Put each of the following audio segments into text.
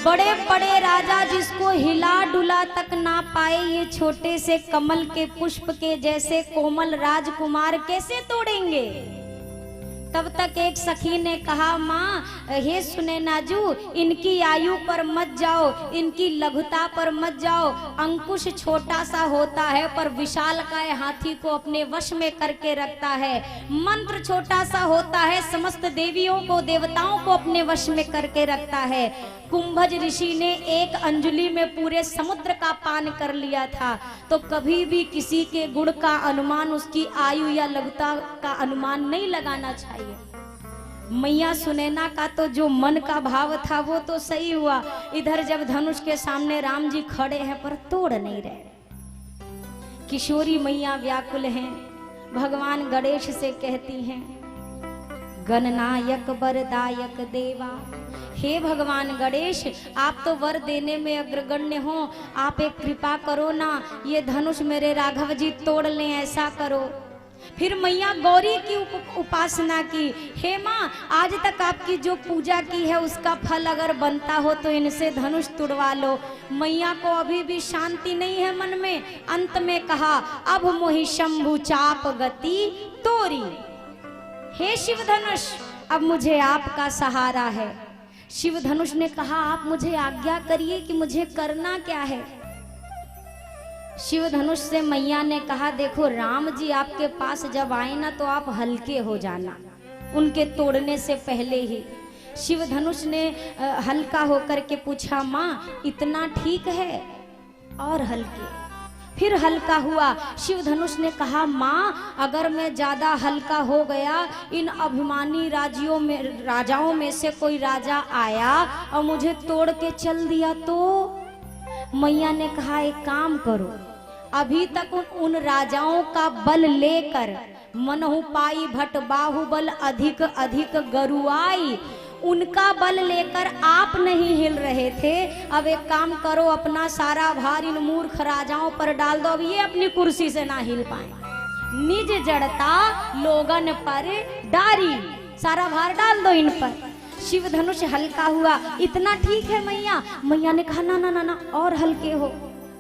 बड़े बड़े राजा जिसको हिला डुला तक ना पाए, ये छोटे से कमल के पुष्प के जैसे कोमल राजकुमार कैसे तोड़ेंगे। तब तक एक सखी ने कहा, माँ हे सुनैनाजू, इनकी आयु पर मत जाओ, इनकी लघुता पर मत जाओ। अंकुश छोटा सा होता है पर विशालकाय हाथी को अपने वश में करके रखता है। मंत्र छोटा सा होता है, समस्त देवियों को देवताओं को अपने वश में करके रखता है। कुंभज ऋषि ने एक अंजलि में पूरे समुद्र का पान कर लिया था। तो कभी भी किसी के गुण का अनुमान, उसकी आयु या लघुता का अनुमान नहीं लगाना चाहिए। मैया सुनैना का तो जो मन का भाव था वो तो सही हुआ। इधर जब धनुष के सामने राम जी खड़े हैं पर तोड़ नहीं रहे। किशोरी मैया व्याकुल हैं, भगवान गणेश से कहती हैं, गणनायक वरदायक देवा, हे भगवान गणेश, आप तो वर देने में अग्रगण्य हो, आप एक कृपा करो ना, ये धनुष मेरे राघव जी तोड़ लें, ऐसा करो। फिर मैया गौरी की उपासना की, हे माँ, आज तक आपकी जो पूजा की है उसका फल अगर बनता हो तो इनसे धनुष तुड़वा लो। मैया को अभी भी शांति नहीं है मन में। अंत में कहा, अब मोहि शंभु चाप गति तोरी, हे शिव धनुष, अब मुझे आपका सहारा है। शिव धनुष ने कहा, आप मुझे आज्ञा करिए कि मुझे करना क्या है। शिव धनुष से मैया ने कहा, देखो राम जी आपके पास जब आए ना तो आप हल्के हो जाना, उनके तोड़ने से पहले ही। शिव धनुष ने हल्का होकर के पूछा, माँ इतना ठीक है? और हल्के। फिर हल्का हुआ। शिव धनुष ने कहा, माँ अगर मैं ज्यादा हल्का हो गया, इन अभिमानी राजाओं में से कोई राजा आया और मुझे तोड़ के चल दिया तो? मैया ने कहा, एक काम करो, अभी तक उन राजाओं का बल लेकर, मनहु पाई भट बाहुबल अधिक अधिक गरुआई, उनका बल लेकर आप नहीं हिल रहे थे। अब एक काम करो, अपना सारा भार इन मूर्ख राजाओं पर डाल दो, अब ये अपनी कुर्सी से ना हिल पाए। निज जड़ता लोगन पर डारी, सारा भार डाल दो इन पर। शिव धनुष हल्का हुआ। इतना ठीक है मैया? मैया ने कहा, ना ना ना ना, और हल्के हो।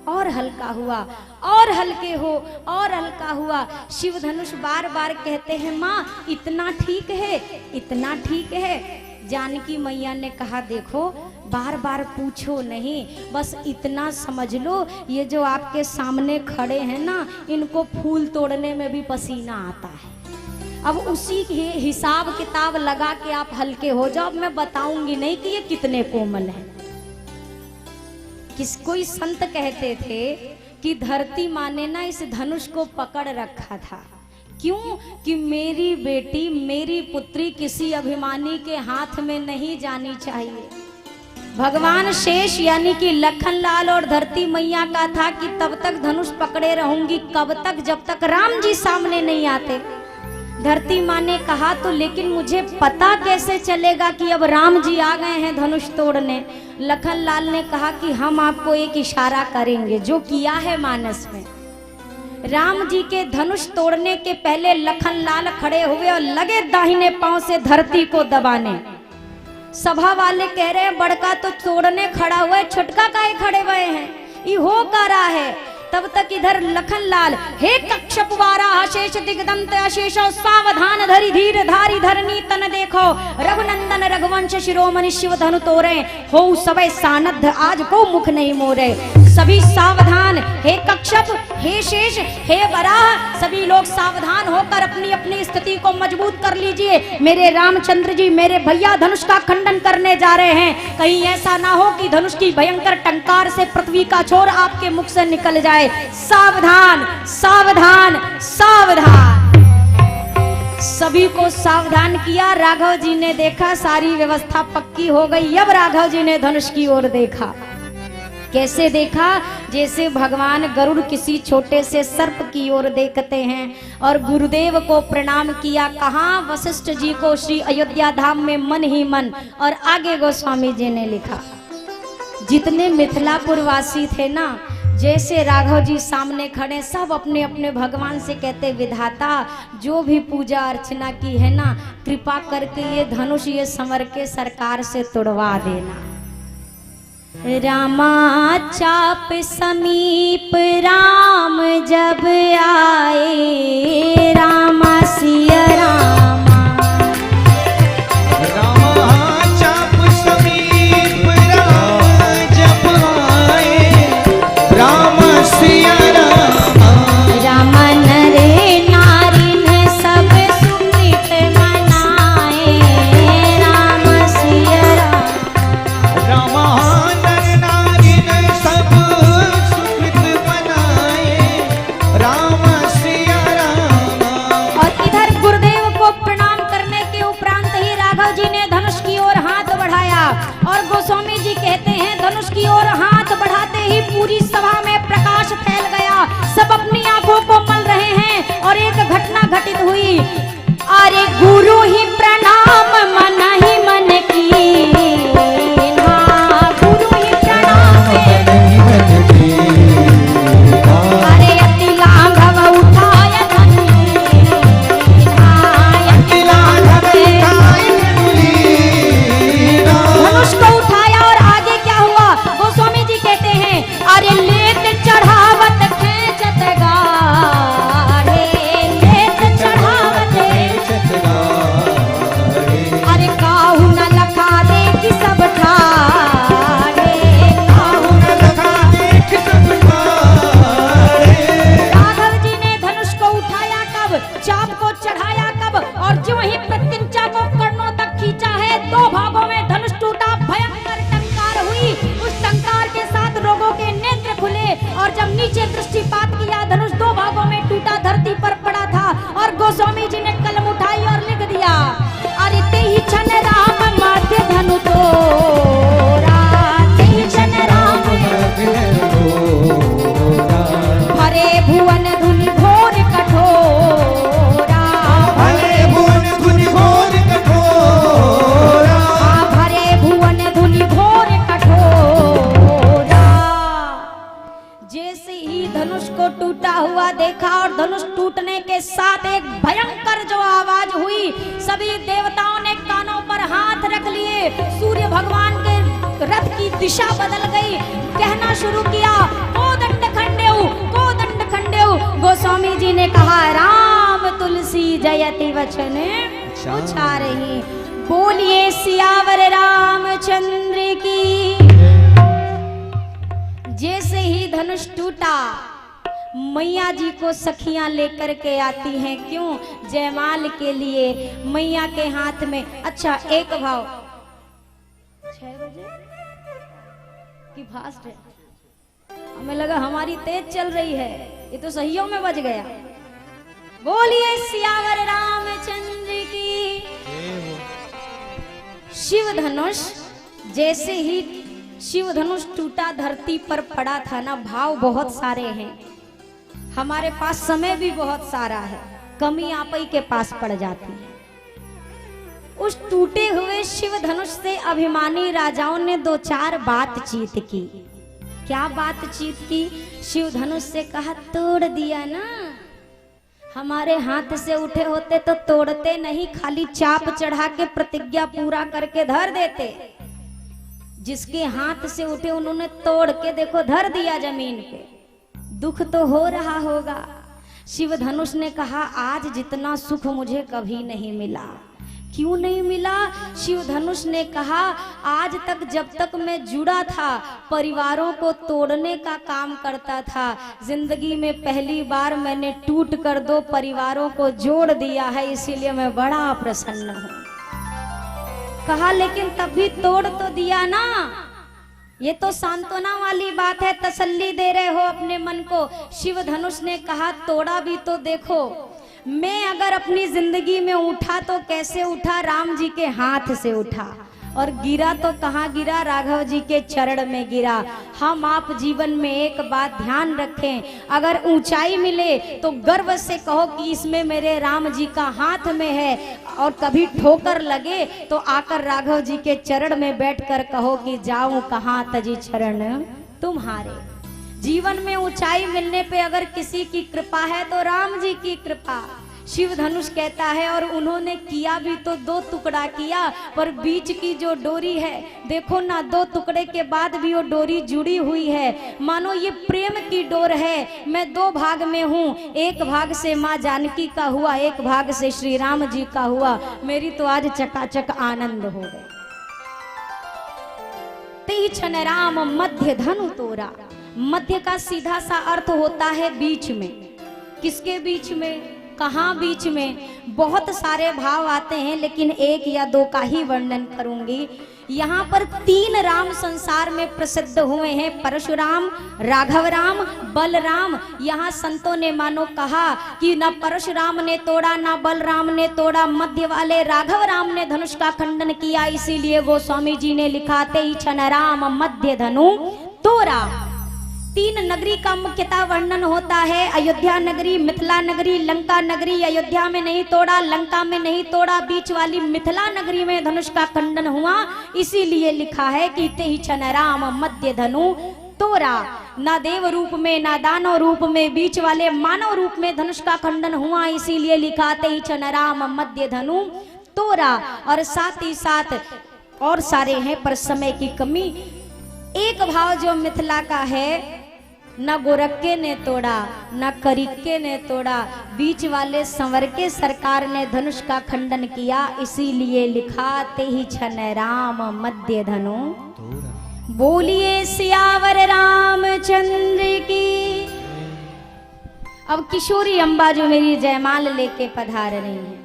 और हल्का हुआ, और हल्के हो, और हल्का हुआ। शिव धनुष बार बार कहते हैं, माँ इतना ठीक है, इतना ठीक है। जानकी मैया ने कहा, देखो बार बार पूछो नहीं, बस इतना समझ लो, ये जो आपके सामने खड़े हैं ना, इनको फूल तोड़ने में भी पसीना आता है। अब उसी के हिसाब किताब लगा के आप हल्के हो जाओ। मैं बताऊंगी नहीं कि ये कितने कोमल हैं। कोई संत कहते थे कि धरती माँ ने ना इस धनुष को पकड़ रखा था। क्यों? कि मेरी बेटी, मेरी पुत्री किसी अभिमानी के हाथ में नहीं जानी चाहिए। भगवान शेष यानी कि लखनलाल और धरती मैया का था कि तब तक धनुष पकड़े रहूंगी। कब तक? जब तक राम जी सामने नहीं आते। धरती माँ ने कहा, तो लेकिन मुझे पता कैसे चलेगा कि अब राम जी आ गए हैं धनुष तोड़ने? लखनलाल ने कहा कि हम आपको एक इशारा करेंगे, जो किया है मानस में। राम जी के धनुष तोड़ने के पहले लखनलाल खड़े हुए और लगे दाहिने पांव से धरती को दबाने। सभा वाले कह रहे हैं, बड़का तो तोड़ने खड़ा हुआ है, छोटका काहे खड़े हुए हैं, ये हो का रहा है। तब तक इधर लखनलाल, हे कक्षपवारा अशेष दिगदंत अशेषो, सावधान धरि धीर धारी धरनी तन देखो, रघुनंदन रघुवंश शिरोमणि शिव धनु तोरे, हो सबे सानध्य आज को मुख नहीं मोरे। सभी सावधान, हे कक्षप, हे शेष, हे वराह, सभी लोग सावधान होकर अपनी अपनी स्थिति को मजबूत कर लीजिए। मेरे रामचंद्र जी, मेरे भैया धनुष का खंडन करने जा रहे हैं। कहीं ऐसा ना हो कि धनुष की भयंकर टंकार से पृथ्वी का छोर आपके मुख से निकल जाए। सावधान सावधान सावधान। सभी को सावधान किया। राघव जी ने देखा सारी व्यवस्था पक्की हो गई। अब राघव जी ने धनुष की ओर देखा। कैसे देखा? जैसे भगवान गरुड़ किसी छोटे से सर्प की ओर देखते हैं। और गुरुदेव को प्रणाम किया। कहा? वशिष्ठ जी को श्री अयोध्या धाम में मन ही मन। और आगे गोस्वामी जी ने लिखा, जितने मिथिलापुर वासी थे ना, जैसे राघव जी सामने खड़े, सब अपने अपने भगवान से कहते, विधाता जो भी पूजा अर्चना की है ना, कृपा करके ये धनुष ये संवर के सरकार से तुड़वा देना। रामा चाप समीप राम जब आए, रामा सिया रामा। रामा चाप समीप राम जब आए, राम सिया रामा। राम नरे नारी ने सब सुमित मनाए, राम सिया रामा। रामा नर नारी ने सब सुकृत मनाए, राम सिया रामा। और इधर गुरुदेव को प्रणाम करने के उपरांत ही राघव जी ने धनुष की ओर हाथ बढ़ाया और गोस्वामी जी कहते हैं धनुष की ओर हाथ बढ़ाते ही पूरी सभा में प्रकाश फैल गया। सब अपनी आंखों को मल रहे हैं और एक घटना घटित हुई। अरे गुरु ही प्रणाम मन ही मन की, हाँ गुरु ही प्रणाम। अरे अति लाघव उठाया धनुष, अति लाघव उठाए धनुष को उठाया और आगे क्या हुआ गोस्वामी जी कहते हैं अरे लेत चढ़ावत खेचत गाढ़े, लेत चढ़ावत। अरे काहू न लखा दे कि सब ठाड़े, काहू न लखा देख सब ठाड़े। राघव जी ने धनुष को उठाया कब, चाप को चढ़ाया कब, और जो ही प्रत्यंचा को कर्णों तक खींचा है दो भागों में धनुष टूटा, भयंकर टंकार हुई। उस टंकार के साथ लोगों के नेत्र खुले और जब नीचे दृष्टिपात किया धनुष दो भागों में टूटा, धरती पर पड़ा था। और गोस्वामी जी ने कलम उठाई और लिख दिया अरे तेहि छन राम माध्य धनु तोरा, तेहि छन राम हरे भुवन धुनि घोर कठोरा, भले भुवन धुनि घोर कठोरा। भरे भुवन धुनि घोर कठोरा। जैसे ही धनुष को टूटा हुआ देखा और धनुष टूटने के साथ एक भयंकर जो आवाज हुई, सभी देवताओं ने कानों पर हाथ रख लिए। सूर्य भगवान के रथ की दिशा बदल गई, कहना शुरू किया कोदंड खंडेउ, कोदंड खंडेउ। गोस्वामी जी ने कहा राम तुलसी जयति वचन उचारहि, बोलिए सियावर रामचंद्र की। जैसे ही धनुष टूटा मैया जी को सखियां लेकर के आती हैं, क्यों? जयमाल के लिए। मैया के हाथ में अच्छा एक भाव 6 बजे की फास्ट है, हमें लगा हमारी तेज चल रही है, ये तो सहियों में बज गया। बोलिए सियावर रामचंद्र की। शिव धनुष जैसे ही शिव धनुष टूटा धरती पर पड़ा था ना, भाव बहुत सारे हैं, हमारे पास समय भी बहुत सारा है, कमी आप ही के पास पड़ जाती है। उस टूटे हुए शिव धनुष से अभिमानी राजाओं ने दो चार बातचीत की। क्या बातचीत की? शिव धनुष से कहा तोड़ दिया ना, हमारे हाथ से उठे होते तो तोड़ते नहीं, खाली चाप चढ़ा के प्रतिज्ञा पूरा करके धर देते। जिसके हाथ से उठे उन्होंने तोड़ के देखो धर दिया जमीन पे, दुख तो हो रहा होगा। शिव धनुष ने कहा आज जितना सुख मुझे कभी नहीं मिला। क्यों नहीं मिला? शिव धनुष ने कहा आज तक जब तक मैं जुड़ा था परिवारों को तोड़ने का काम करता था, जिंदगी में पहली बार मैंने टूट कर दो परिवारों को जोड़ दिया है, इसीलिए मैं बड़ा प्रसन्न हूँ। कहा लेकिन तब भी तोड़ तो दिया ना। ये तो सांत्वना वाली बात है, तसल्ली दे रहे हो अपने मन को। शिव धनुष ने कहा तोड़ा भी तो देखो, मैं अगर अपनी जिंदगी में उठा तो कैसे उठा? राम जी के हाथ से उठा, और गिरा तो कहाँ गिरा? राघव जी के चरण में गिरा। हम आप जीवन में एक बात ध्यान रखें, अगर ऊंचाई मिले तो गर्व से कहो कि इसमें मेरे राम जी का हाथ में है, और कभी ठोकर लगे तो आकर राघव जी के चरण में बैठकर कहो कि जाऊं कहाँ तजी चरण तुम्हारे। जीवन में ऊंचाई मिलने पे अगर किसी की कृपा है तो राम जी की कृपा। शिव धनुष कहता है, और उन्होंने किया भी तो 2 टुकड़ा किया, पर बीच की जो डोरी है देखो ना, 2 टुकड़े के बाद भी वो डोरी जुड़ी हुई है। मानो ये प्रेम की डोर है। मैं 2 भाग में हूँ, एक भाग से माँ जानकी का हुआ, एक भाग से श्री राम जी का हुआ। मेरी तो आज चकाचक आनंद हो गए। तेई छन राम मध्य धनु तोरा। मध्य का सीधा सा अर्थ होता है बीच में। किसके बीच में, कहाँ बीच में? बहुत सारे भाव आते हैं, लेकिन 1 या 2 का ही वर्णन करूंगी। यहाँ पर 3 राम संसार में प्रसिद्ध हुए हैं, परशुराम, राघव राम, बलराम। यहाँ संतों ने मानो कहा कि ना परशुराम ने तोड़ा ना बलराम ने तोड़ा, मध्य वाले राघव राम ने धनुष का खंडन किया। इसीलिए गोस्वामी जी ने लिखा, तेई छन राम मध्य धनु तोरा। 3 नगरी का मुख्यतः वर्णन होता है, अयोध्या नगरी, मिथिला नगरी, लंका नगरी। अयोध्या में नहीं तोड़ा, लंका में नहीं तोड़ा, बीच वाली मिथिला नगरी में धनुष का खंडन हुआ। इसीलिए लिखा है कि तेहि छन राम मध्य धनु तोरा। ना देव रूप में ना दानव रूप में, बीच वाले मानव रूप में धनुष का खंडन हुआ। इसीलिए लिखा, तेहि छन राम मध्य धनु तोरा। और साथ ही साथ और सारे हैं, पर समय की कमी। एक भाव जो मिथिला का है, न गोरक्के ने तोड़ा न करिक्के ने तोड़ा, बीच वाले संवर के सरकार ने धनुष का खंडन किया। इसीलिए लिखा, तेहि छन राम मध्य धनु। बोलिए सियावर रामचंद्र की। अब किशोरी अम्बा जो मेरी जयमाल लेके पधार रही है।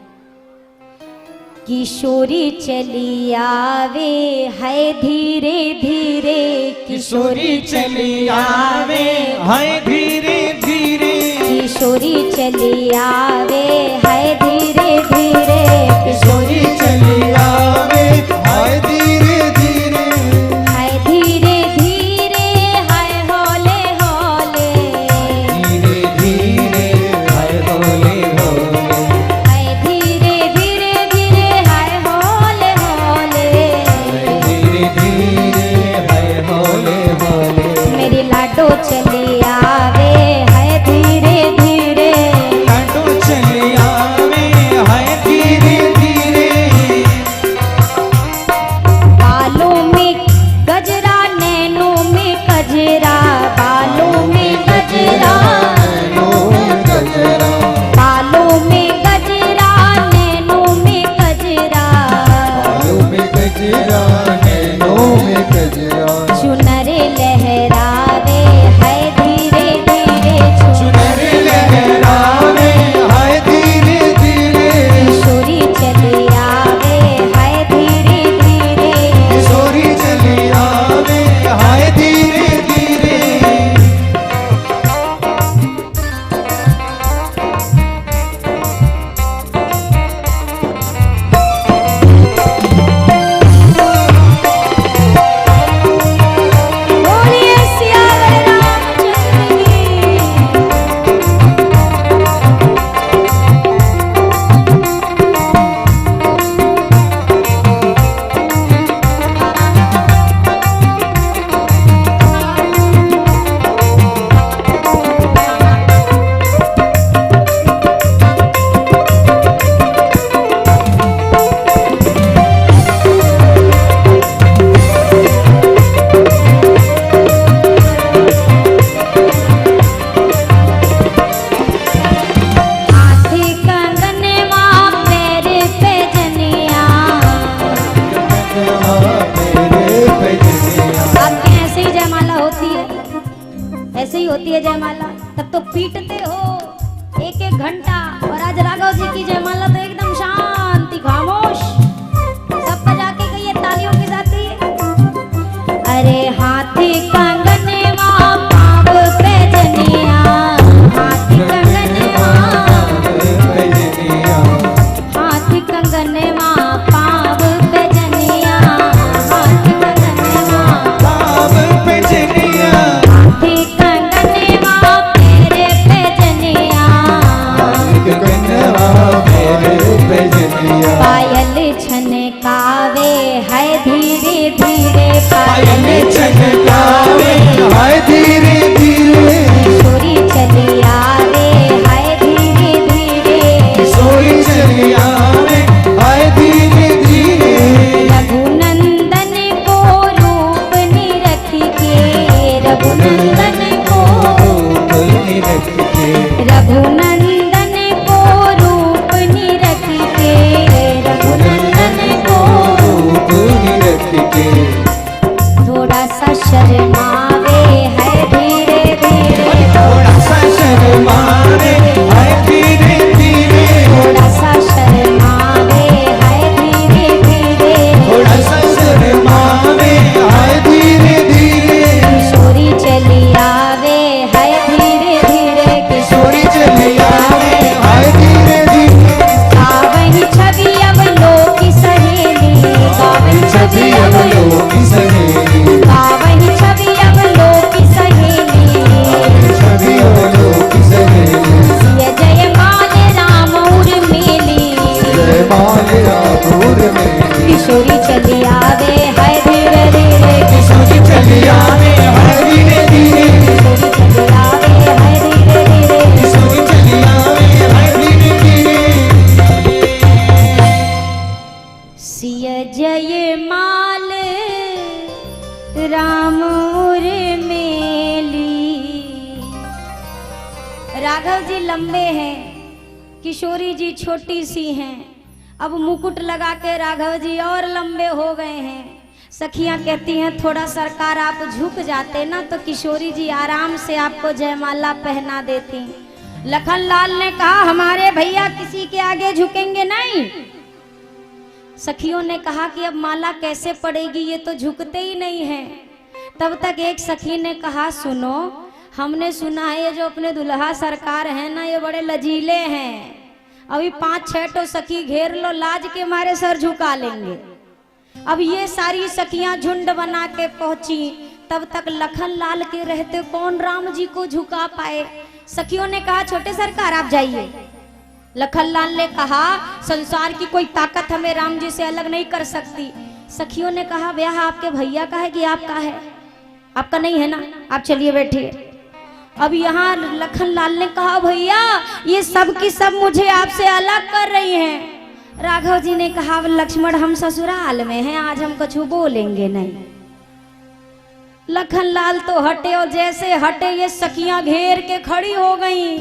किशोरी चली आवे है धीरे धीरे, किशोरी चली आवे है धीरे धीरे, किशोरी चली आवे है धीरे धीरे, किशोरी चली आवे है धीरे धीरे, है धीरे धीरे, है होले होले, धीरे धीरे है होले होले, है धीरे धीरे धीरे, है होले होले, धीरे धीरे है होले होले। मेरी लाडो चली आवे है धीरे धीरे, लाडो चली आवे है धीरे धीरे, बालों में गजरा नैनों में गजरा, बालों में गजरा, नैनों में गजरा, बालों में गजरा नैनों में गजरा, बालों में गजरा, नैनों में गजरा, चुनर लहरावे है धीरे धीरे, चुनर लहरावे है धीरे धीरे, किशोरी चली आवे है धीरे धीरे, किशोरी चली आवे है धीरे धीरे। बोलिए सियावर रामचंद्र की। हाथी कंगनवा पैर पे जनिया। मेरे भजनिया, आपके ऐसे ही जयमाला होती है, ऐसे ही होती है जयमाला। तब तो पीटते हो 1-1 घंटा, और आज राघव जी की जयमाला तो एकदम शांति, खामोश। सब बजा के गई तालियों के साथ ही। अरे हाथी कंगनवा पाँव पे जनिया, हाथी कंगनवा, भजनिया, हाथी कंगनवा पाँव पे जनिया, हाथी कंगनवा, बाब भजनिया, हाथी कंगनवा पैर पे जनिया, गगनवा मेरे भजनिया, पायल छनकावे है धीरे धीरे, पायल पायल छन शर्मावे है धीरे धीरे, थोड़ा सा शर्मावे है धीरे धीरे, थोड़ा सा शर्मावे है धीरे धीरे, थोड़ा सा शर्मावे है धीरे धीरे, किशोरी चली आवे है धीरे धीरे, किशोरी चली आवे है धीरे धीरे, गावही छवि अब लो की सहेली, गावही छवि अब लो, की सहेली, गावही छवि अब लो की सहेली, छवि की सहेली, सिय जय माल राम उर्मिली, जय मालिया दूर में, किशोरी चली आवे है धीरे धीरे, किशोरी चली आवे है धीरे धीरे, किशोरी चली आवे है धीरे धीरे, किशोरी चली आवे है धीरे धीरे, सिय जय माल राम उर्मिली। राघव जी लंबे हैं, किशोरी जी छोटी सी हैं। अब मुकुट लगा के राघव जी और लंबे हो गए हैं। सखियां कहती हैं थोड़ा सरकार आप झुक जाते ना तो किशोरी जी आराम से आपको जयमाला पहना देती। लखन लाल ने कहा हमारे भैया किसी के आगे झुकेंगे नहीं। सखियों ने कहा कि अब माला कैसे पड़ेगी, ये तो झुकते ही नहीं हैं। तब तक एक सखी ने कहा सुनो, हमने सुना है ये जो अपने दुल्हा सरकार हैं ना ये बड़े लजीले हैं। अभी 5-6 तो सखी घेर लो, लाज के मारे सर झुका लेंगे। अब ये सारी सखियां झुंड बना के पहुंची। तब तक लखन लाल के रहते कौन राम जी को झुका पाए। सखियों ने कहा छोटे सरकार आप जाइए। लखन लाल ने कहा संसार की कोई ताकत हमें राम जी से अलग नहीं कर सकती। सखियों ने कहा ब्याह आपके भैया का है कि आपका है? आपका नहीं है ना, आप चलिए बैठिए। अब यहाँ लखन लाल ने कहा भैया ये सब की सब मुझे आपसे अलग कर रही हैं। राघव जी ने कहा लक्ष्मण हम ससुराल में हैं, आज हम कुछ बोलेंगे नहीं। लखन लाल तो हटे और जैसे हटे ये सखियां घेर के खड़ी हो गई।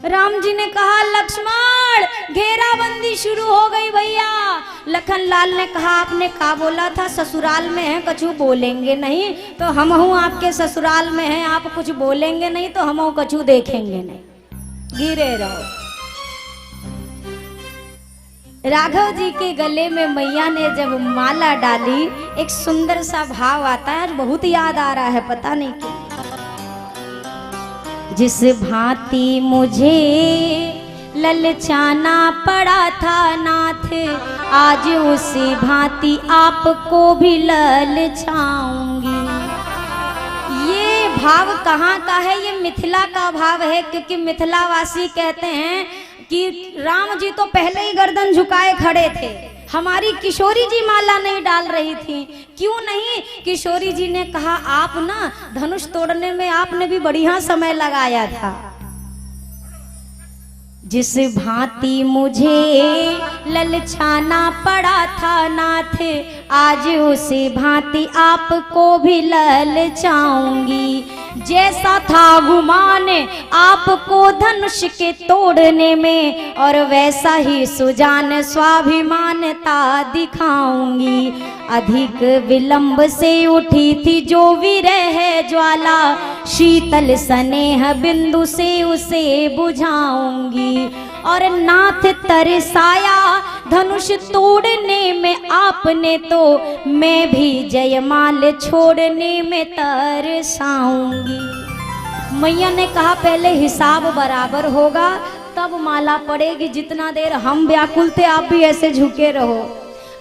राम जी ने कहा लक्ष्मण घेराबंदी शुरू हो गई भैया। लखन लाल ने कहा आपने कहा बोला था ससुराल में है कछु बोलेंगे नहीं, तो हम हूँ आपके ससुराल में हैं, आप कुछ बोलेंगे नहीं तो हम कछु देखेंगे नहीं, गिरे रहो। राघव जी के गले में मैया ने जब माला डाली एक सुंदर सा भाव आता है, बहुत याद आ रहा है पता नहीं क्यों। जिस भांति मुझे ललचाना पड़ा था नाथ, आज उसी भांति आपको भी ललचाऊंगी। ये भाव कहाँ का है? ये मिथिला का भाव है, क्योंकि मिथिलावासी कहते हैं कि राम जी तो पहले ही गर्दन झुकाए खड़े थे, हमारी किशोरी जी माला नहीं डाल रही थी। क्यों नहीं? किशोरी जी ने कहा आप ना धनुष तोड़ने में आपने भी बढ़िया समय लगाया था। जिस भांति मुझे ललचाना पड़ा था नाथ, आज उसी भांति आपको भी ललचाऊंगी। जैसा था गुमान आपको धनुष के तोड़ने में, और वैसा ही सुजान स्वाभिमानता दिखाऊंगी। अधिक विलंब से उठी थी जो विरह ज्वाला, शीतल स्नेह बिंदु से उसे बुझाऊंगी। और नाथ तरसाया धनुष तोड़ने में आपने, तो मैं भी जयमाल छोड़ने में तरसाऊंगी। मैया ने कहा पहले हिसाब बराबर होगा तब माला पड़ेगी, जितना देर हम व्याकुल थे आप भी ऐसे झुके रहो।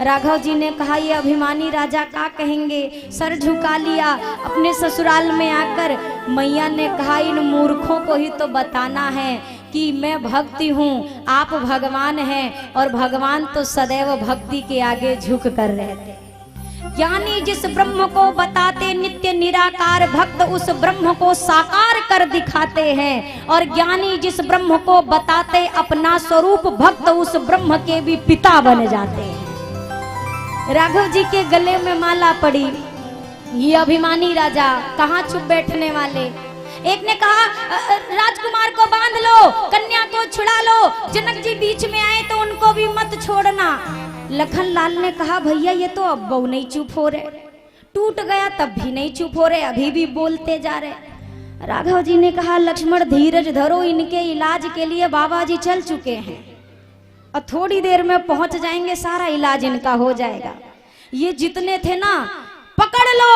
राघव जी ने कहा ये अभिमानी राजा क्या कहेंगे, सर झुका लिया अपने ससुराल में आकर। मैया ने कहा इन मूर्खों को ही तो बताना है कि मैं भक्ति हूँ, आप भगवान हैं, और भगवान तो सदैव भक्ति के आगे झुक कर रहते। ज्ञानी जिस ब्रह्म को बताते नित्य निराकार, भक्त उस ब्रह्म को साकार कर दिखाते हैं। और ज्ञानी जिस ब्रह्म को बताते अपना स्वरूप, भक्त उस ब्रह्म के भी पिता बन जाते हैं। राघव जी के गले में माला पड़ी। ये अभिमानी राजा कहाँ चुप बैठने वाले। एक ने कहा राजकुमार को बांध लो, कन्या को छुड़ा लो, जनक जी बीच में आए तो उनको भी मत छोड़ना। लखन लाल ने कहा भैया ये तो अब बहु नहीं चुप हो रहे, टूट गया तब भी नहीं चुप हो रहे, अभी भी बोलते जा रहे। राघव जी ने कहा लक्ष्मण धीरज धरो, इनके इलाज के लिए बाबा जी चल चुके हैं और थोड़ी देर में पहुंच जाएंगे, सारा इलाज इनका हो जाएगा। ये जितने थे ना पकड़ लो।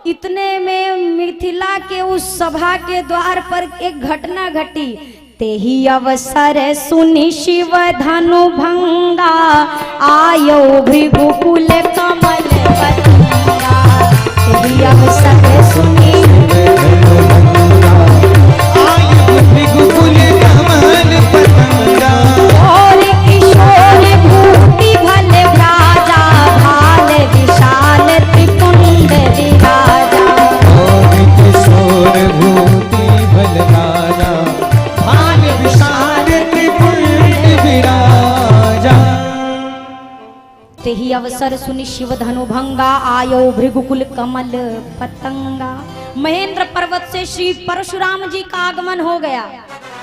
इतने में मिथिला के उस सभा के द्वार पर एक घटना घटी। तेहि अवसर सुनि शिव धनु भंगा, आयो भृगुकुल कमल पतंगा। तेहि अवसर सुनि आयो भृगुकुल कमल पतंगा। और किशोर भूति भले राजा, भाल विशाल त्रिपुंड विराजा। और किशोर भूति भल राजा, भाल विशाल त्रिपुंड विराजा। तेहि अवसर सुनि शिव धनु भंगा, आयो भृगुकुल कमल पतंगा। महेंद्र पर्वत से श्री परशुराम जी का आगमन हो गया।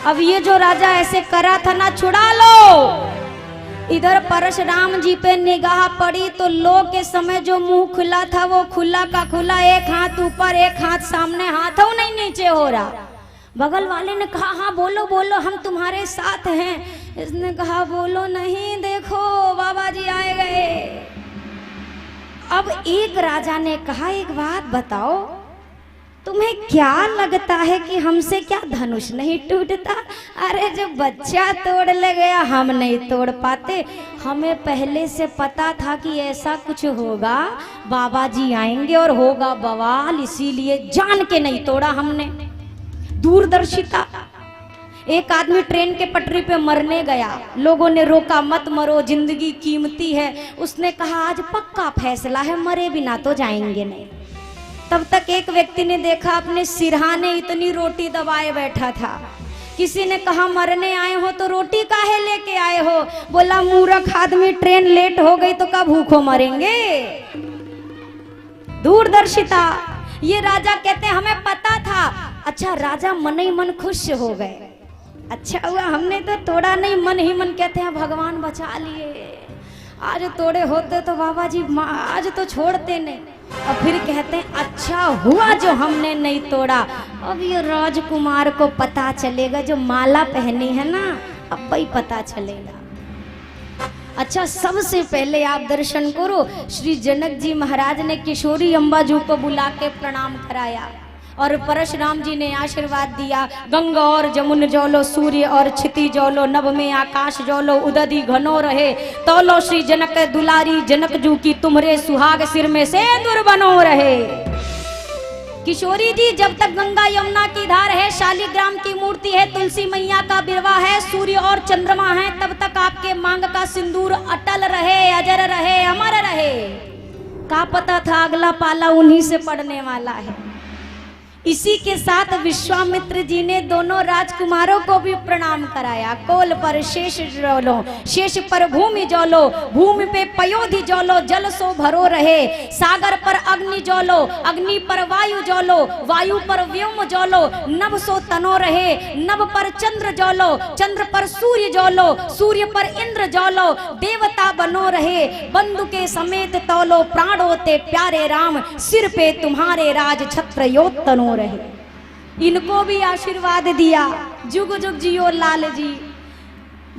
अब ये जो राजा ऐसे करा था ना, छुड़ा लो। इधर परशुराम जी पे निगाह पड़ी तो लो के समय जो मुंह खुला था वो खुला का खुला, एक हाथ ऊपर एक हाथ सामने, हाथ हो नहीं नीचे हो रहा। बगल वाले ने कहा हाँ बोलो बोलो, हम तुम्हारे साथ हैं। इसने कहा बोलो नहीं, देखो बाबा जी आए गए। अब एक राजा ने कहा एक बात बताओ, तुम्हें क्या लगता है कि हमसे क्या धनुष नहीं टूटता? अरे जो बच्चा तोड़ ले गया हम नहीं तोड़ पाते। हमें पहले से पता था कि ऐसा कुछ होगा, बाबा जी आएंगे और होगा बवाल, इसीलिए जान के नहीं तोड़ा हमने। दूरदर्शिता। एक आदमी ट्रेन के पटरी पे मरने गया, लोगों ने रोका मत मरो, जिंदगी कीमती है। उसने कहा आज पक्का फैसला है, मरे बिना तो जाएंगे नहीं। तब तक एक व्यक्ति ने देखा अपने सिरहाने इतनी रोटी दबाए बैठा था। किसी ने कहा मरने आए हो तो रोटी काहे लेके आए हो? बोला मूर्ख आदमी, ट्रेन लेट हो गई तो कब भूखों मरेंगे। दूरदर्शिता। ये राजा कहते हैं हमें पता था। अच्छा राजा मन ही मन खुश हो गए, अच्छा हुआ हमने तो तोड़ा नहीं। मन ही मन कहते हैं भगवान बचा लिए, आज तोड़े होते तो बाबा जी आज तो छोड़ते नहीं। और फिर कहते हैं अच्छा हुआ जो हमने नहीं तोड़ा। अब ये राजकुमार को पता चलेगा, जो माला पहनी है ना, अब वही पता चलेगा। अच्छा सबसे पहले आप दर्शन करो, श्री जनक जी महाराज ने किशोरी अंबाजू को बुला के प्रणाम कराया और परशुराम जी ने आशीर्वाद दिया। गंगा और जमुन जौलो, सूर्य और क्षिति जौलो, नभ में आकाश जौलो, उदधि घनो रहे। तौलो श्री जनक दुलारी, जनक जू की तुम्हारे सुहाग, सिर में से दूर बनो रहे। किशोरी जी जब तक गंगा यमुना की धार है, शालिग्राम की मूर्ति है, तुलसी मैया का बिरवा है, सूर्य और चंद्रमा है, तब तक आपके मांग का सिंदूर अटल रहे, अजर रहे, अमर रहे। का पता था अगला पाला उन्हीं से पड़ने वाला है। इसी के साथ विश्वामित्र जी ने दोनों राजकुमारों को भी प्रणाम कराया। कोल पर शेष जौलो, शेष पर भूमि जौलो, भूमि पे पयोधि जौलो, जल सो भरो रहे। सागर पर अग्नि जौलो, अग्नि पर वायु जौलो, वायु पर व्योम जौलो, नभ सो तनो रहे। नभ पर चंद्र जौलो, चंद्र पर सूर्य जौलो, सूर्य पर इंद्र जौलो, देवता बनो रहे। बंधु के समेत तौलो, प्राणों ते प्यारे राम, सिर पे तुम्हारे राज छत्र योतनो रहे। इनको भी आशीर्वाद दिया, जुग जुग जियो लाल जी।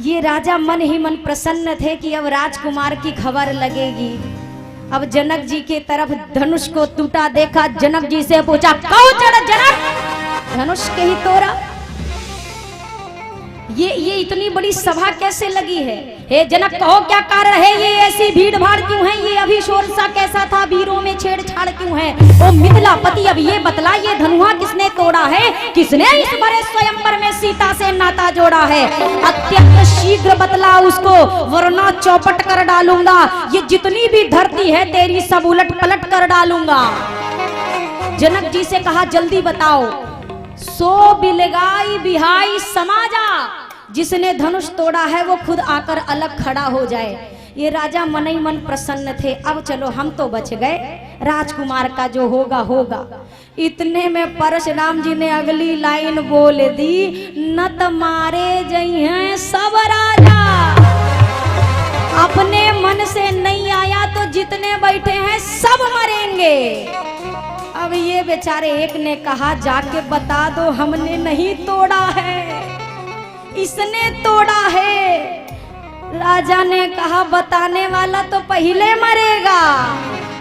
ये राजा मन ही मन प्रसन्न थे कि अब राजकुमार की खबर लगेगी। अब जनक जी के तरफ धनुष को टूटा देखा, जनक जी से पूछा कौन चढ़ा जनक, धनुष के ही तोड़ा। ये इतनी बड़ी सभा कैसे लगी है? हे जनक कहो क्या कारण है, ये ऐसी भीड़ भाड़ क्यों है, ये अभी शोर सा कैसा था, वीरों में छेड़छाड़ क्यों है? ओ मिथिलापति अब ये बतला, ये धनुआ किसने तोड़ा है, किसने इस बड़े स्वयंवर में सीता से नाता जोड़ा है? अत्यंत शीघ्र बतला उसको, वरना चौपट कर डालूंगा। ये जितनी भी धरती है तेरी सब उलट पलट कर डालूंगा। जनक जी से कहा जल्दी बताओ। सो बिलगाई बिहाई समाजा, जिसने धनुष तोड़ा है वो खुद आकर अलग खड़ा हो जाए। ये राजा मन ही मन प्रसन्न थे। अब चलो हम तो बच गए, राजकुमार का जो होगा होगा। इतने में परशुराम जी ने अगली लाइन बोल दी, न तुम्हारे जई हैं सब राजा, अपने मन से नहीं आया तो जितने बैठे हैं सब मरेंगे। अब ये बेचारे एक ने कहा जाके बता दो हमने नहीं तोड़ा है, इसने तोड़ा है। राजा ने कहा बताने वाला तो पहले मरेगा,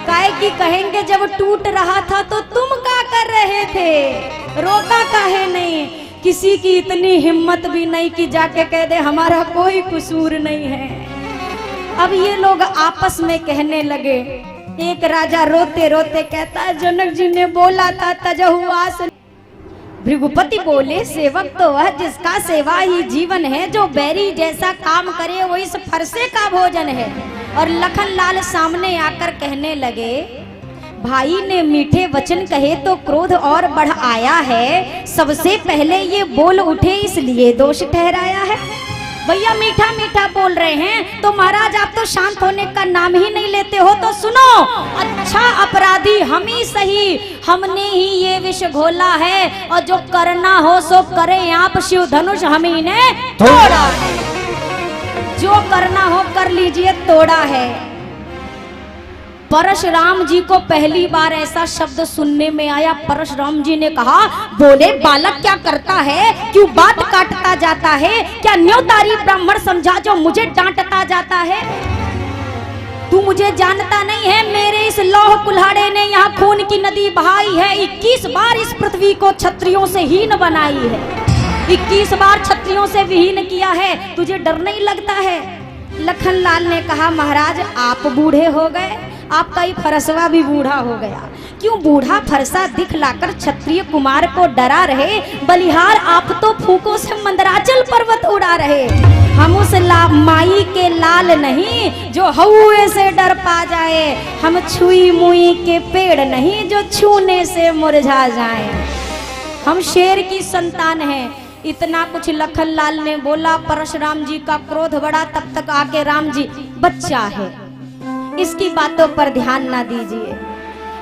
काहे कि कहेंगे जब टूट रहा था तो तुम क्या कर रहे थे, रोका काहे नहीं। किसी की इतनी हिम्मत भी नहीं कि जाके कह दे हमारा कोई कसूर नहीं है। अब ये लोग आपस में कहने लगे, एक राजा रोते रोते कहता है जनक जी ने बोला था तजहुआस। भृगुपति बोले सेवक तो वह जिसका सेवा ही जीवन है, जो बैरी जैसा काम करे वो इस फरसे का भोजन है। और लखनलाल सामने आकर कहने लगे भाई ने मीठे वचन कहे तो क्रोध और बढ़ आया है, सबसे पहले ये बोल उठे इसलिए दोष ठहराया है। भैया मीठा मीठा बोल रहे हैं तो महाराज आप तो शांत होने का नाम ही नहीं लेते हो। तो सुनो, अच्छा अपराधी हम ही सही, हमने ही ये विष घोला है और जो करना हो सो करें आप, शिव धनुष हम ही ने तोड़ा है। जो करना हो कर लीजिए, तोड़ा है। परशुराम जी को पहली बार ऐसा शब्द सुनने में आया। परशुराम जी ने कहा बोले बालक क्या करता है, क्यों बात काटता जाता है, क्या न्योतारी ब्राह्मण समझा जो मुझे डांटता जाता है। तू मुझे जानता नहीं है, मेरे इस लौह कुल्हाड़े ने यहाँ खून की नदी बहाई है। 21 बार इस पृथ्वी को क्षत्रियों से हीन बनाई है, 21 बार क्षत्रियों से विहीन किया है, तुझे डर नहीं लगता है। लखनलाल ने कहा महाराज आप बूढ़े हो गए, आपका ही फरसवा भी बूढ़ा हो गया। क्यों बूढ़ा फरसा दिखलाकर क्षत्रिय कुमार को डरा रहे, बलिहार आप तो फूकों से मंदराचल पर्वत उड़ा रहे। हम उस माई के लाल नहीं जो हौए से डर पा जाए, हम छुई मुई के पेड़ नहीं जो छूने से मुरझा जाए। हम शेर की संतान हैं। इतना कुछ लखनलाल ने बोला। परशुराम जी का क्रोध बढ़ा। तब तक आके राम जी बच्चा है, इसकी बातों पर ध्यान ना दीजिए।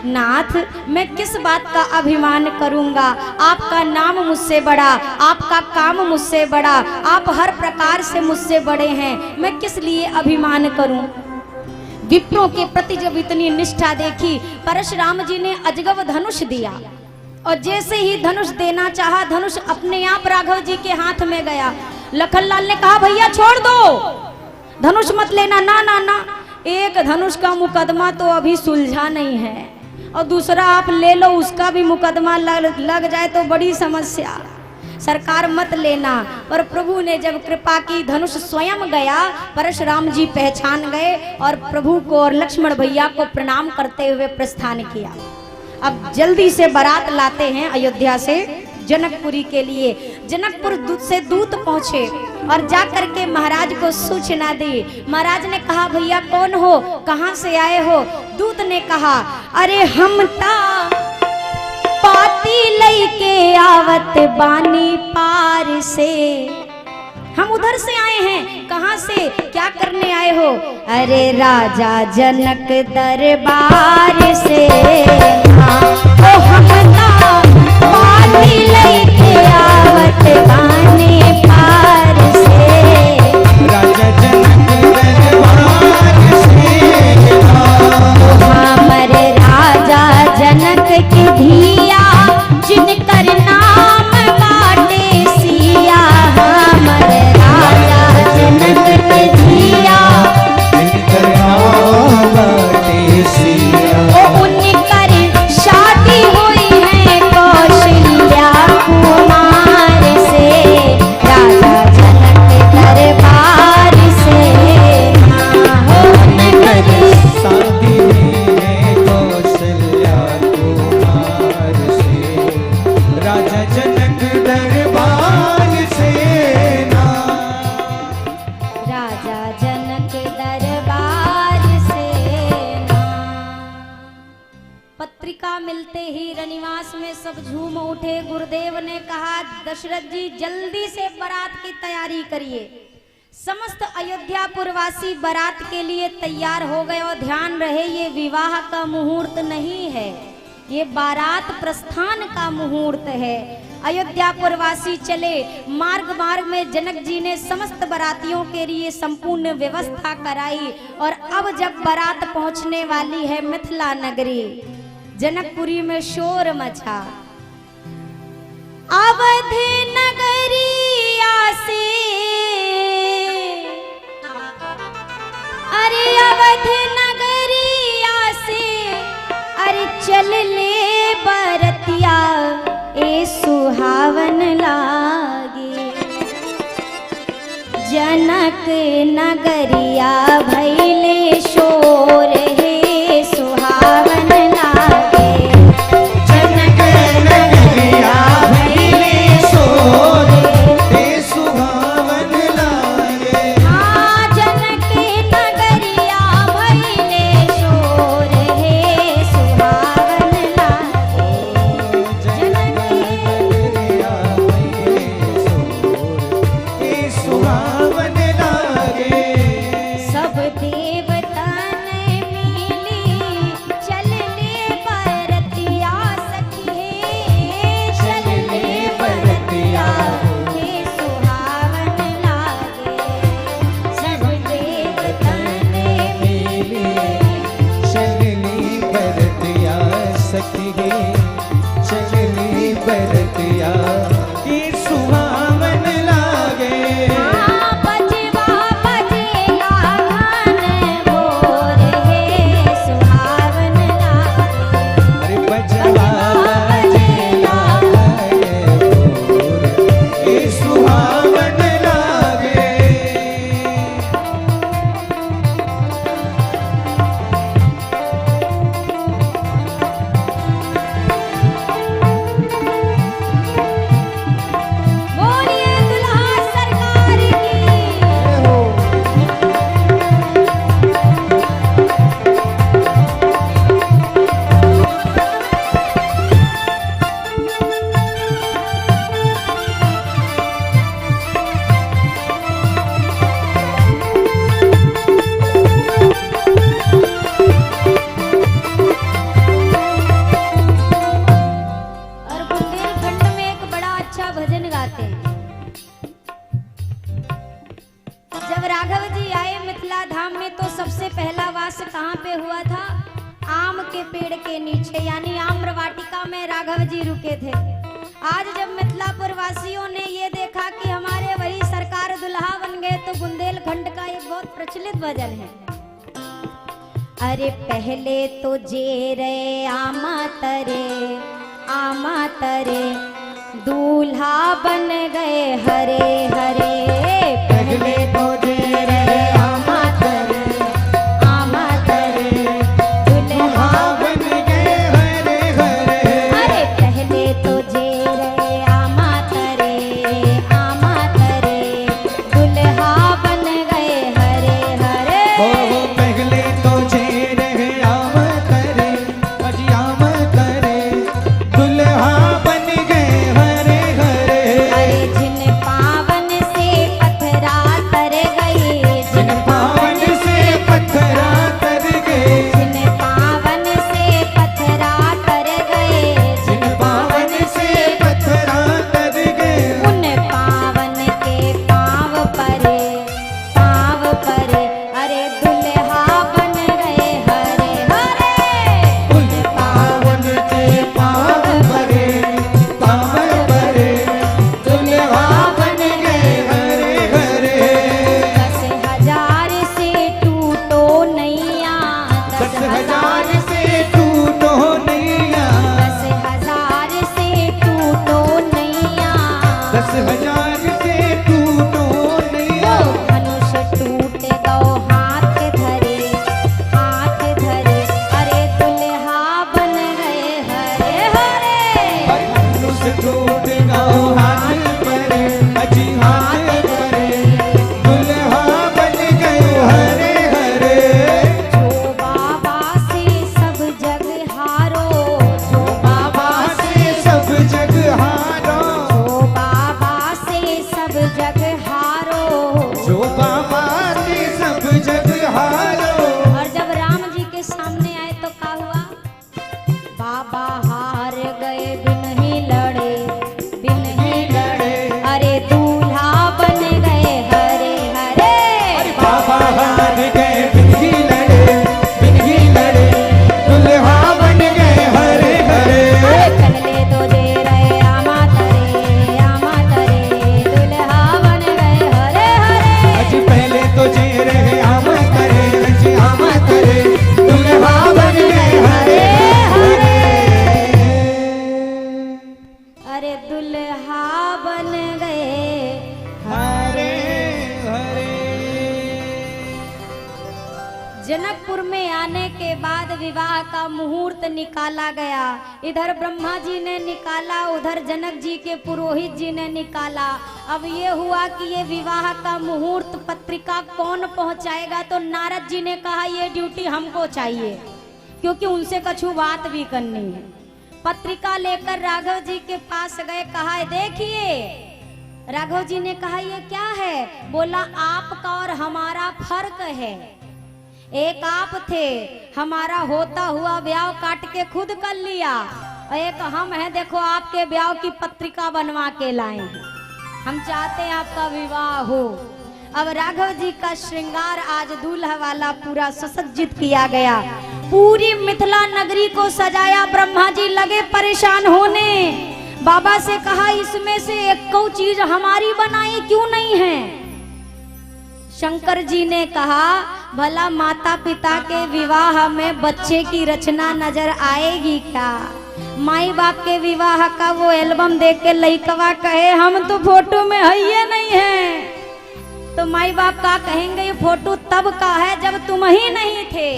नाथ मैं किस बात का अभिमान करूंगा, आपका नाम मुझसे बड़ा, आपका काम मुझसे बड़ा, आप हर प्रकार से मुझसे बड़े हैं, मैं किस लिए अभिमान करूं। विप्रों के प्रति जब इतनी निष्ठा देखी, परशुराम जी ने अजगव धनुष दिया और जैसे ही धनुष देना चाहा, धनुष अपने आप राघव जी के हाथ में गया। लखनलाल ने कहा भैया छोड़ दो, धनुष मत लेना। ना ना ना, एक धनुष का मुकदमा तो अभी सुलझा नहीं है और दूसरा आप ले लो, उसका भी मुकदमा लग जाए तो बड़ी समस्या। सरकार मत लेना। पर प्रभु ने जब कृपा की, धनुष स्वयं गया। परशुराम जी पहचान गए और प्रभु को और लक्ष्मण भैया को प्रणाम करते हुए प्रस्थान किया। अब जल्दी से बारात लाते हैं अयोध्या से जनकपुरी के लिए। जनकपुर से दूत पहुंचे और जाकर के महाराज को सूचना दी। महाराज ने कहा भैया कौन हो, कहां से आए हो। दूत ने कहा अरे हम ता पाती लईके आवत बानी पार से, हम उधर से आए हैं। कहां से, क्या करने आए हो। अरे राजा जनक दरबार से, ओ हम ता पाती लईके आवत बानी पार से, राजा जनक दरबार से, हमारे राजा जनक की धिया जिनकर नाम बाटे सिया, हमारे राजा जनक की धिया जिनकर नाम बाटे सिया, ओ उनकर शादी हुई है कौशल्या कुमार से, राजा जनक दरबार से, हो उनकर शादी है कौशल्या कुमार से, राजा जनक दरबार से ना, राजा जनक दरबार से ना। पत्रिका मिलते ही रनिवास में सब झूम उठे। गुरुदेव ने कहा दशरथ जी जल्दी से बारात की तैयारी करिए। समस्त अयोध्यापुरवासी बारात के लिए तैयार हो गए। और ध्यान रहे ये विवाह का मुहूर्त नहीं है, ये बारात प्रस्थान का मुहूर्त है। अयोध्यापुरवासी चले। मार्ग मार्ग में जनक जी ने समस्त बारातियों के लिए संपूर्ण व्यवस्था कराई। और अब जब बारात पहुंचने वाली है मिथिला नगरी, जनकपुरी में शोर मचा। अवध नगरिया से, अरे अवध नगरिया से, अरे चल ले बरतिया ए सुहावन लागे। जनक नगरिया भैले शोर हे सुहावन लागे। जनक नगरिया भैले शोर हे सुहावन लागे। हाँ जनक नगरिया भैले शोर हे सुहावन लागे। जनक नगरिया भैले शोर हे सुहावन लागे। सब देवतन मिली चल ले बरतिया सखी हे। चल ले बरतिया हे सुहावन लागे। सब देवतन मिली चलनी बरतिया सखी गे, चलनी बरतिया ये सुहावन लागे। हाँ बजवा बजेला घन घोर हे सुहावन लागे। अरे बजवा बजेला ये सुहावन लागे। बोलिए दुल्हा सरकार की। और बुंदेलखंड में एक बड़ा अच्छा भजन गाते हैं। जब राघव जी आए मिथिला धाम में तो सबसे पहला वास कहाँ पे हुआ था? आम के पेड़ के नीचे, यानी आम्र वाटिका में राघव जी रुके थे। आज जब मिथिलापुर वासियों ने ये देखा कि हमारे वही सरकार दुल्हा बन गए, तो बुंदेलखंड का एक बहुत प्रचलित भजन है। अरे पहले तो जे रे आमा तरे दूल्हा बन गए हरे हरे। पहले तो जे रे आमा तरे दुल्हा बन गए हरे हरे। अरे पहले तो जे रे आमा तरे दुल्हा बन गए हरे हरे। ओ पहले तो जे रे आम करे, अजियाम करे, दुल्हा बन गए हरे हरे। अरे जिन पावन से जनकपुर में आने के बाद विवाह का मुहूर्त निकाला गया। इधर ब्रह्मा जी ने निकाला, उधर जनक जी के पुरोहित जी ने निकाला। अब ये हुआ कि ये विवाह का मुहूर्त पत्रिका कौन पहुंचाएगा, तो नारद जी ने कहा ये ड्यूटी हमको चाहिए, क्योंकि उनसे कछु बात भी करनी है। पत्रिका लेकर राघव जी के पास गए, कहा देखिए। राघव जी ने कहा ये क्या है? बोला आपका और हमारा फर्क है। एक आप थे, हमारा होता हुआ ब्याह काट के खुद कर लिया, और एक हम हैं, देखो आपके ब्याह की पत्रिका बनवा के लाए हैं। हम चाहते हैं आपका विवाह हो। अब राघव जी का श्रृंगार आज दूल्हा वाला पूरा सुसज्जित किया गया, पूरी मिथिला नगरी को सजाया। ब्रह्मा जी लगे परेशान होने, बाबा से कहा इसमें से एक को चीज हमारी बनाई क्यों नहीं है? शंकर जी ने कहा भला माता पिता के विवाह में बच्चे की रचना नजर आएगी क्या? माई बाप के विवाह का वो एल्बम देख के लइकवा कहे हम तो फोटो में है ये नहीं है, तो माई बाप का कहेंगे ये फोटो तब का है जब तुम ही नहीं थे।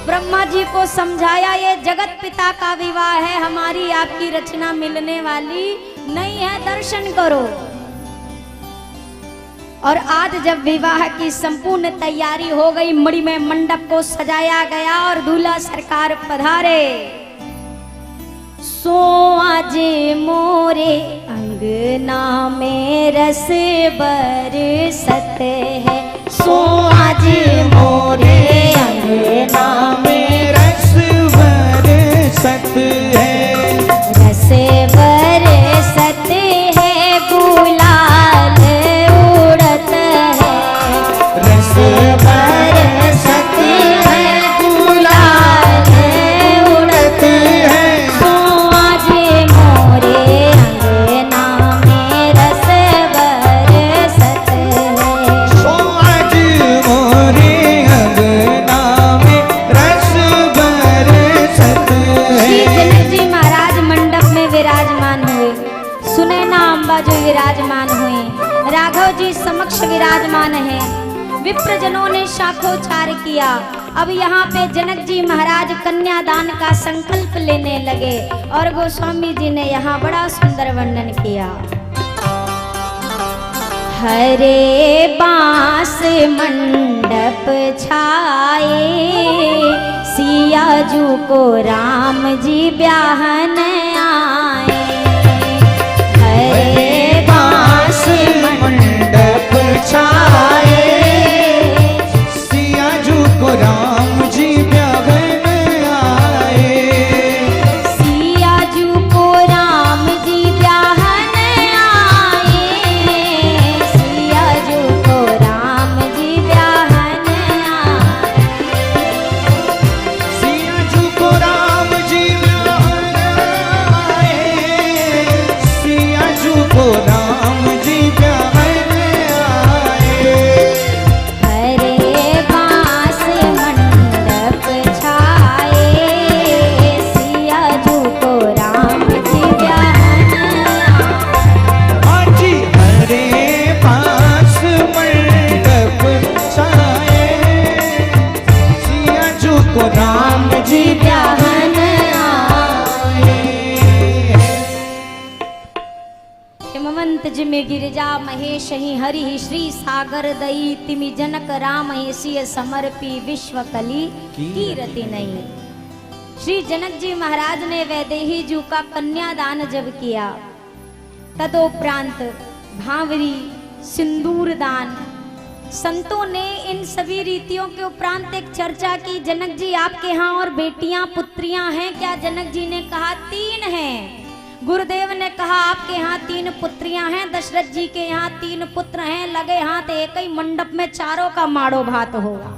ब्रह्मा जी को समझाया ये जगत पिता का विवाह है, हमारी आपकी रचना मिलने वाली नहीं है, दर्शन करो। और आज जब विवाह की संपूर्ण तैयारी हो गई, मणि में मंडप को सजाया गया और दूल्हा सरकार पधारे। सो आज मोरे अंगना में रस बरसत है, सो आज मोरे अंगना में रस बरसत है, रस बरसत है, गुलाल उड़त है, रस बरसत है, गुलाल उड़त है। सो आज मोरे अंगना में रस बरसत है, सो आज मोरे अंगना में रस बरसत श्री है। जनक जी महाराज मंडप में विराजमान हुए, सुनैना अम्बा जो विराजमान हुई, राघव जी समक्ष विराजमान है। विप्रजनों ने शाखोचार किया। अब यहाँ पे जनक जी महाराज कन्यादान का संकल्प लेने लगे, और गोस्वामी जी ने यहाँ बड़ा सुंदर वर्णन किया। हरे बांस मंडप छाए, सिया जू को राम जी ब्याहन आए। हरे बांस मंडप छाए, सिया जू को राम जी ब्याहन आए। सिया जू को राम जी ब्याहन आए, सिया जू को राम जी ब्याहन आए। सिया जू को राम जी ब्याहन आए, सिया जू को राम जी ब्याहन आए। हरे बांस मंडप छाए, सिया जू को राम जी ब्याहन आए। हाजी हरे पास मंडप छाए, सिया जू को राम जी ब्याहन आए। हिमवंत जिमि गिरिजा महेश ही हरि ही श्री सागर दई, तिमि जनक राम ही सिय समर्पी विश्व कली कीरति नहीं। श्री जनक जी महाराज ने वैदेही जू का कन्यादान जब किया, तदोपरांत भांवरी सिंदूर दान, संतों ने इन सभी रीतियों के उपरांत एक चर्चा की। जनक जी आपके यहाँ और बेटियां पुत्रियां हैं क्या? जनक जी ने कहा 3 हैं। गुरुदेव ने कहा आपके यहाँ 3 पुत्रियां हैं, दशरथ जी के यहाँ 3 पुत्र हैं। लगे हाथ एक ही मंडप में चारों का माड़ो भात होगा।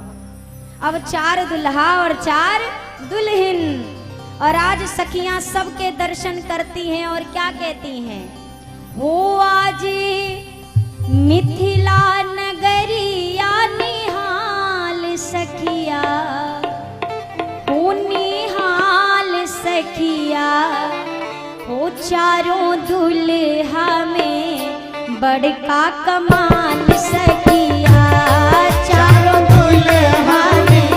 अब 4 दुल्हा और 4 दुल्हन, और आज सखियां सबके दर्शन करती हैं और क्या कहती हैं? हो आज मिथिला नगरिया निहाल सखिया, हो निहाल सखिया, हो चारों दुल्हा में बड़का कमाल सखिया, चारों दुल्हा में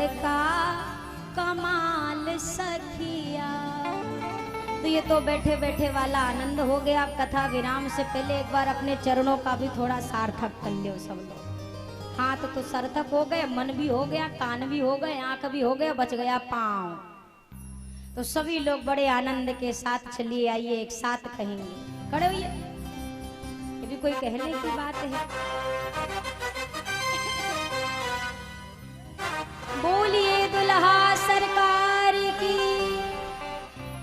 बड़का कमाल सखिया। तो ये तो बैठे बैठे वाला आनंद हो गया। कथा विराम से पहले एक बार अपने चरणों का भी थोड़ा सार्थक कर लियो सब लोग। हाथ तो सार्थक हो गए, मन भी हो गया, कान भी हो गए, आंख भी हो गया, बच गया पांव। तो सभी लोग बड़े आनंद के साथ चलिए आइए एक साथ कहेंगे, खड़े होइए। ये भी कोई कहने की बात है। बोलिए दुल्हा सरकार की।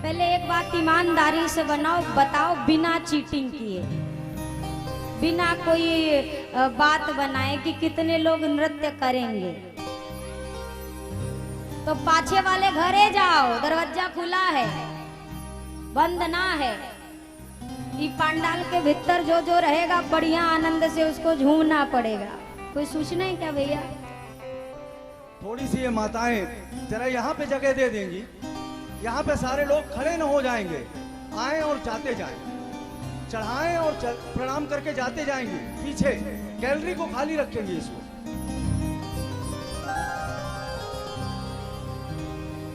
पहले एक बात ईमानदारी से बताओ बिना चीटिंग किए, बिना कोई बात बनाए कि कितने लोग नृत्य करेंगे। तो पाछे वाले घरे जाओ, दरवाजा खुला है, बंद ना है। ये पंडाल के भीतर जो जो रहेगा बढ़िया आनंद से उसको झूमना पड़ेगा। कोई सूचना है क्या भैया? थोड़ी सी ये माताएं जरा यहाँ पे जगह दे देंगी, यहाँ पे सारे लोग खड़े न हो जाएंगे, आए और जाते जाएं, चढ़ाएं और प्रणाम करके जाते जाएंगे। पीछे गैलरी को खाली रखेंगे इसको।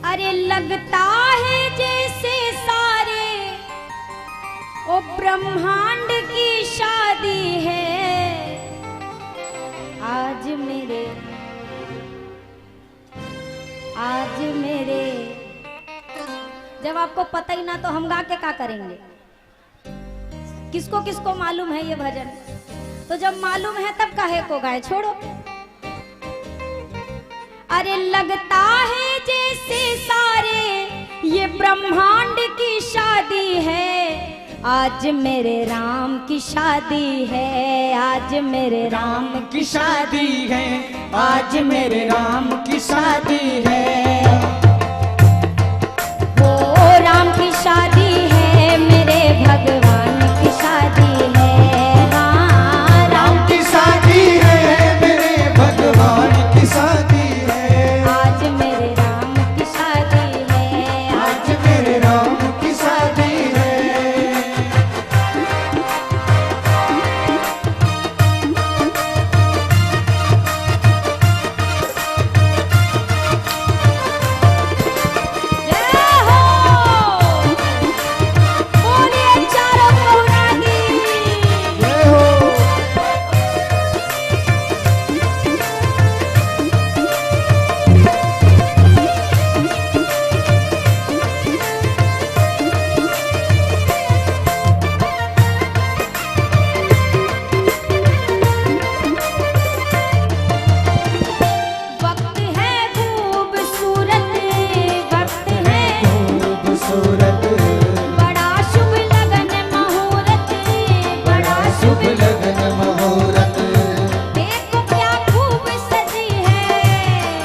अरे लगता है जैसे सारे ओ ब्रह्मांड की शादी है आज मेरे जब आपको पता ही ना तो हम गा के क्या करेंगे? किसको किसको मालूम है ये भजन? तो जब मालूम है तब काहे को गाए, छोड़ो। अरे लगता है जैसे सारे ये ब्रह्मांड की शादी है आज मेरे राम की शादी है, आज मेरे राम की शादी है, आज मेरे राम की शादी है। वो राम की शादी है, मेरे भगवान की शादी है। हाँ, राम की शादी है, मेरे भगवान की शादी है। आज मेरे राम की शादी है, आज मेरे राम की शादी है। जय हो। बोलिए चारों कहुना की। जय हो। वक्त है खूबसूरत, वक्त है खूबसूरत, बड़ा शुभ लगन मुहूर्त, बड़ा शुभ शुभ लगन मुहूर्त। देखो क्या खूब सजी है,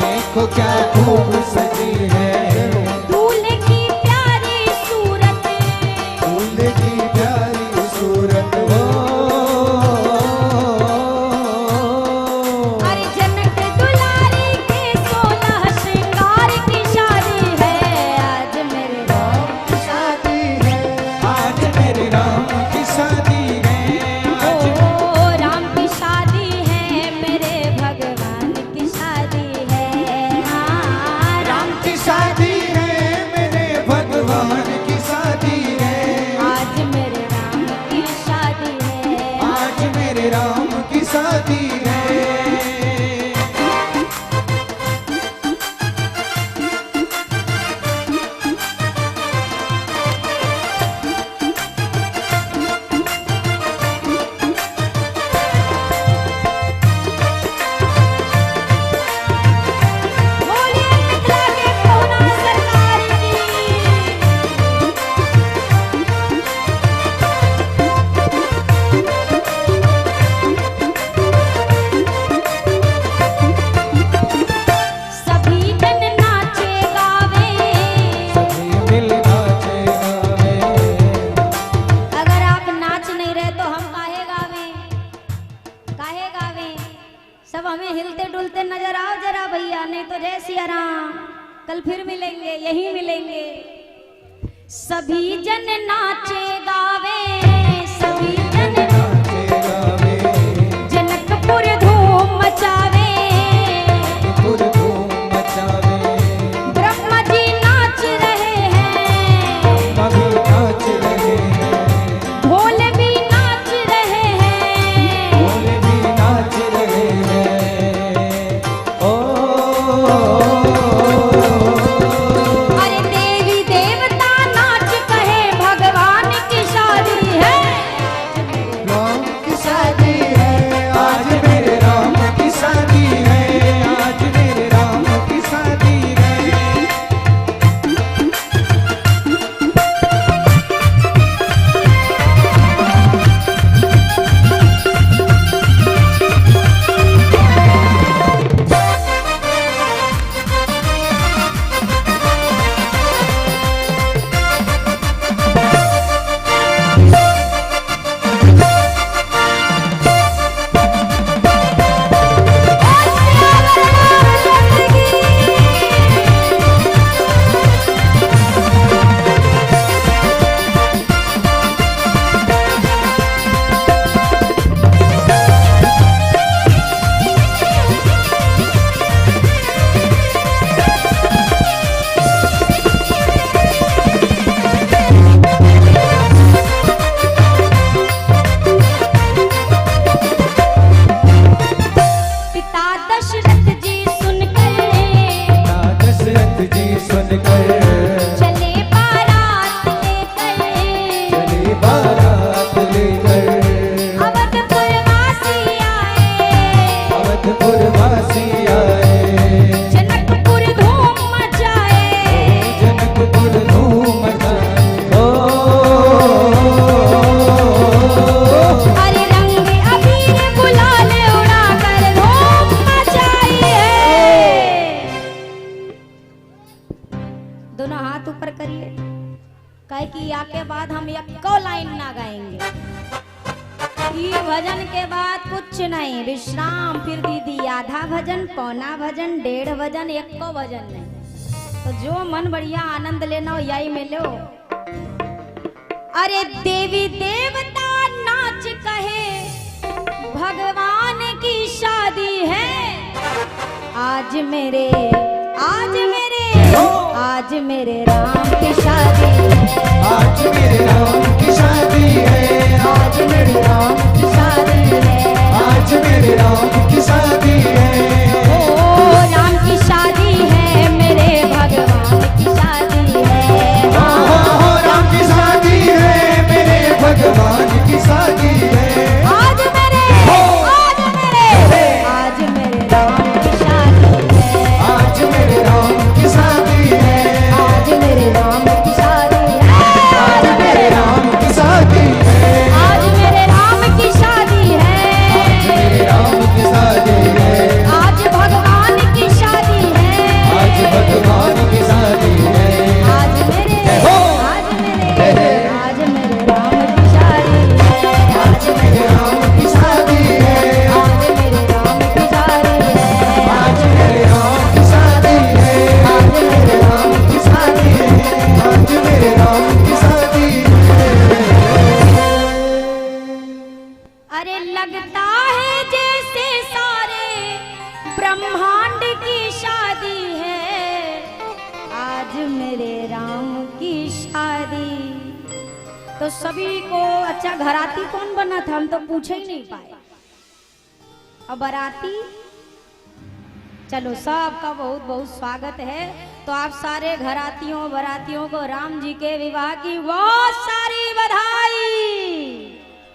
देखो क्या खूब सजी है, दूल्हे की प्यारी सूरत, दूल्हे की प्यारी सूरत। हो अरे जनक दुलारी के 16 श्रृंगार की शादी है आज मेरे राम की शादी है, आज मेरे राम की शादी है। आज ओ राम की शादी है, मेरे भगवान की शादी है। हाँ, राम की शादी है, मेरे भगवान की शादी है। आज मेरे राम की शादी है। आज मेरे राम की शादी है। बोलिए मिथिला के कहुना सरकार की। सभी जन नाचे गावे, सभी मिल नाचे गावे। अगर आप नाच नहीं रहे तो हम काहे गावे, काहे गावे? सब हमें हिलते डुलते नजर आओ जरा भैया, नहीं तो जय सिया राम। कल फिर मिलेंगे, यहीं मिलेंगे। सभी जन नाचे गावे, सभी जन नाचे गावे, जनकपुर धूम मचावे, पुर धूम मचावे। दोनों हाथ ऊपर करिए। कहे कि या के बाद हम एको लाइन ना गाएंगे, ई भजन के बाद कुछ नहीं, विश्राम। फिर दीदी आधा भजन, पौना भजन, 1.5 भजन, एको भजन नहीं। तो जो मन बढ़िया आनंद लेना हो यही में लो। अरे देवी देवता नाच कहे, भगवान की शादी है। आज मेरे राम की शादी है। आज मेरे राम की शादी है। आज मेरे राम की शादी है। आज मेरे राम की शादी है। ओ राम की शादी है, मेरे भगवान की शादी है। राम की शादी है, मेरे भगवान की शादी है। आज मेरे राम की शादी है। आज मेरे राम की शादी है। आज मेरे राम की शादी है। आज मेरे राम की शादी है। आज मेरे राम की शादी है। आज मेरे राम की शादी है। आज भगवान की शादी है। आज भगवान की शादी है। आज मेरे राम की शादी है। आज मेरे राम की शादी है। आज मेरे राम की शादी है। आज मेरे राम की शादी है। आज मेरे राम की शादी है। आज मेरे राम की शादी अरे लगता है जैसे सारे ब्रह्मांड की शादी है। आज मेरे राम की शादी। तो सभी को अच्छा घराती कौन बना था, हम तो पूछे ही नहीं पाए। अब बाराती, चलो सबका बहुत बहुत स्वागत है। तो आप सारे घरातियों बरातियों को राम जी के विवाह की बहुत सारी बधाई।